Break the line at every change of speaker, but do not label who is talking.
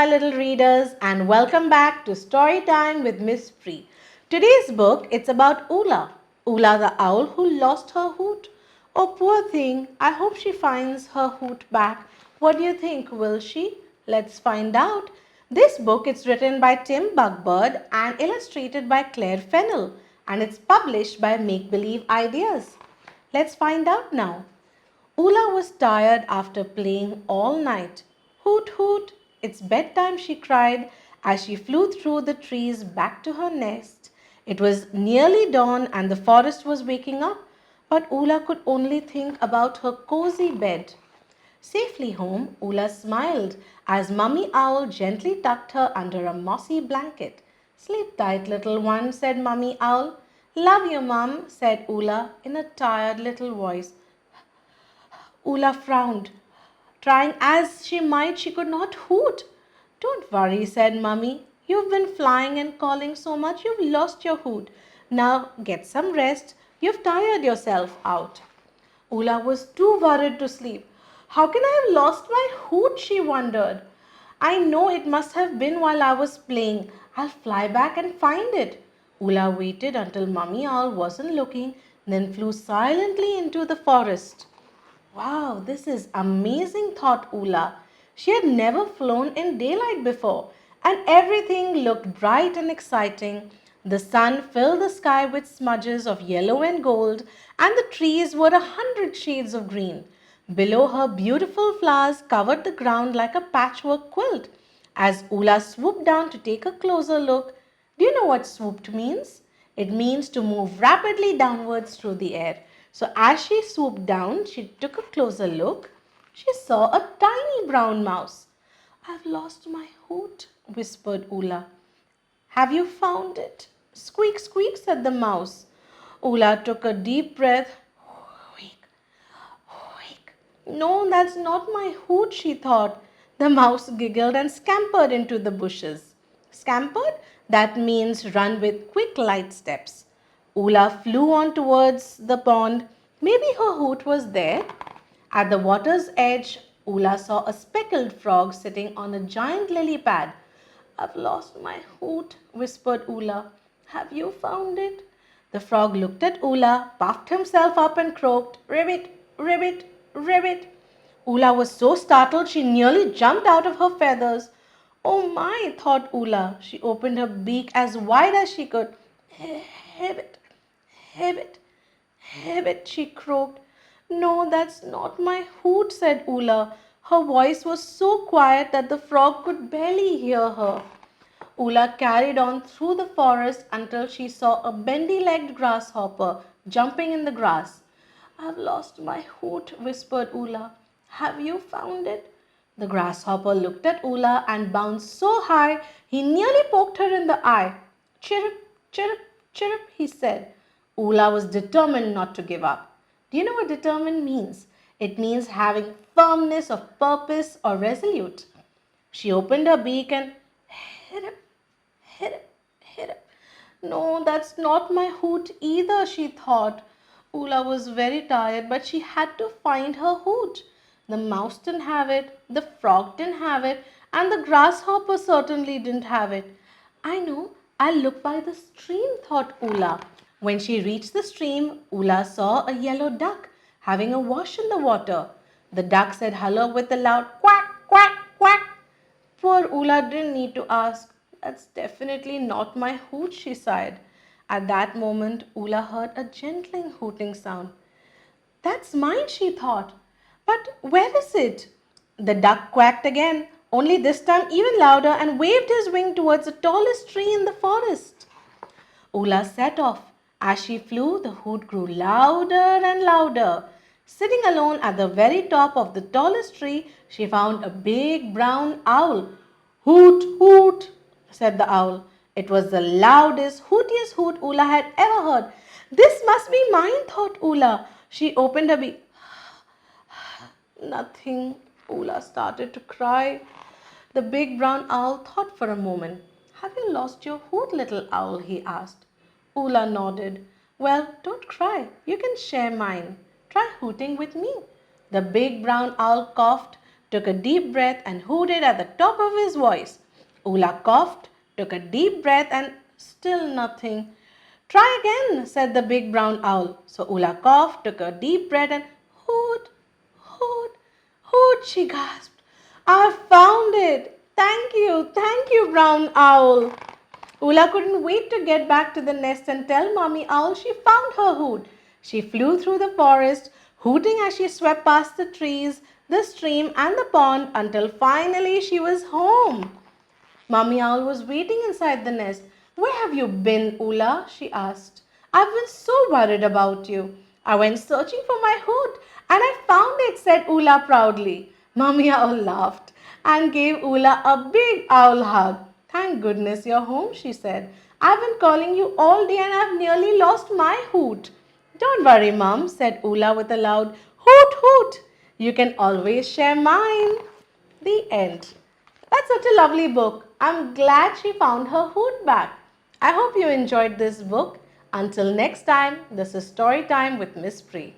little readers, and welcome back to Storytime with Miss Free. Today's book, it's about Oola. Oola the owl who lost her hoot. Oh, poor thing. I hope she finds her hoot back. What do you think? Will she? Let's find out. This book is written by Tim Bugbird and illustrated by Clare Fennell, and it's published by Make Believe Ideas. Let's find out now. Oola was tired after playing all night. Hoot, hoot, it's bedtime, she cried as she flew through the trees back to her nest. It was nearly dawn and the forest was waking up, but Oola could only think about her cozy bed. Safely home, Oola smiled as Mummy Owl gently tucked her under a mossy blanket. Sleep tight, little one, said Mummy Owl. Love you, Mum, said Oola in a tired little voice. Oola frowned. Trying as she might, she could not hoot. Don't worry, said Mummy. You've been flying and calling so much you've lost your hoot. Now get some rest. You've tired yourself out. Oola was too worried to sleep. How can I have lost my hoot? She wondered. I know it must have been while I was playing. I'll fly back and find it. Oola waited until Mummy Owl wasn't looking, then flew silently into the forest. Wow, this is amazing, thought Oola. She had never flown in daylight before, and everything looked bright and exciting. The sun filled the sky with smudges of yellow and gold, and the trees were 100 shades of green. Below her, beautiful flowers covered the ground like a patchwork quilt. As Oola swooped down to take a closer look, do you know what swooped means? It means to move rapidly downwards through the air. So as she swooped down, she took a closer look. She saw a tiny brown mouse. I've lost my hoot, whispered Oola. Have you found it? Squeak, squeak, said the mouse. Oola took a deep breath. Squeak, squeak. No, that's not my hoot, she thought. The mouse giggled and scampered into the bushes. Scampered? That means run with quick, light steps. Oola flew on towards the pond. Maybe her hoot was there. At the water's edge, Oola saw a speckled frog sitting on a giant lily pad. I've lost my hoot, whispered Oola. Have you found it? The frog looked at Oola, puffed himself up and croaked, Ribbit, ribbit, ribbit. Oola was so startled she nearly jumped out of her feathers. Oh my, thought Oola. She opened her beak as wide as she could. Hebbit, hebbit, hebbit, she croaked. No, that's not my hoot, said Oola. Her voice was so quiet that the frog could barely hear her. Oola carried on through the forest until she saw a bendy-legged grasshopper jumping in the grass. I've lost my hoot, whispered Oola. Have you found it? The grasshopper looked at Oola and bounced so high he nearly poked her in the eye. Chirrup, chirrup, chirrup, he said. Oola was determined not to give up. Do you know what determined means? It means having firmness of purpose or resolute. She opened her beak and hit it, hit it, hit it. No, that's not my hoot either, she thought. Oola was very tired, but she had to find her hoot. The mouse didn't have it, the frog didn't have it, and the grasshopper certainly didn't have it. I know, I'll look by the stream, thought Oola. When she reached the stream, Oola saw a yellow duck having a wash in the water. The duck said hello with a loud quack, quack, quack. Poor Oola didn't need to ask. That's definitely not my hoot, she sighed. At that moment, Oola heard a gentle hooting sound. That's mine, she thought. But where is it? The duck quacked again, only this time even louder, and waved his wing towards the tallest tree in the forest. Oola set off. As she flew, the hoot grew louder and louder. Sitting alone at the very top of the tallest tree, she found a big brown owl. Hoot, hoot, said the owl. It was the loudest, hootiest hoot Oola had ever heard. This must be mine, thought Oola. She opened her beak. Nothing. Oola started to cry. The big brown owl thought for a moment. Have you lost your hoot, little owl? He asked. Oola nodded. Well, don't cry. You can share mine. Try hooting with me. The big brown owl coughed. took a deep breath and hooted at the top of his voice. Oola coughed, took a deep breath and still nothing. Try again, said the big brown owl. So Oola coughed, took a deep breath and hoot, hoot, hoot, she gasped. I found it. Thank you, brown owl. Oola couldn't wait to get back to the nest and tell Mommy Owl she found her hoot. She flew through the forest, hooting as she swept past the trees, the stream, and the pond until finally she was home. Mommy Owl was waiting inside the nest. Where have you been, Oola? She asked. I've been so worried about you. I went searching for my hoot and I found it, said Oola proudly. Mommy Owl laughed and gave Oola a big owl hug. Thank goodness you're home, she said. I've been calling you all day and I've nearly lost my hoot. Don't worry, Mum, said Oola with a loud hoot hoot. You can always share mine. The end. That's such a lovely book. I'm glad she found her hoot back. I hope you enjoyed this book. Until next time, this is Story Time with Miss Pri.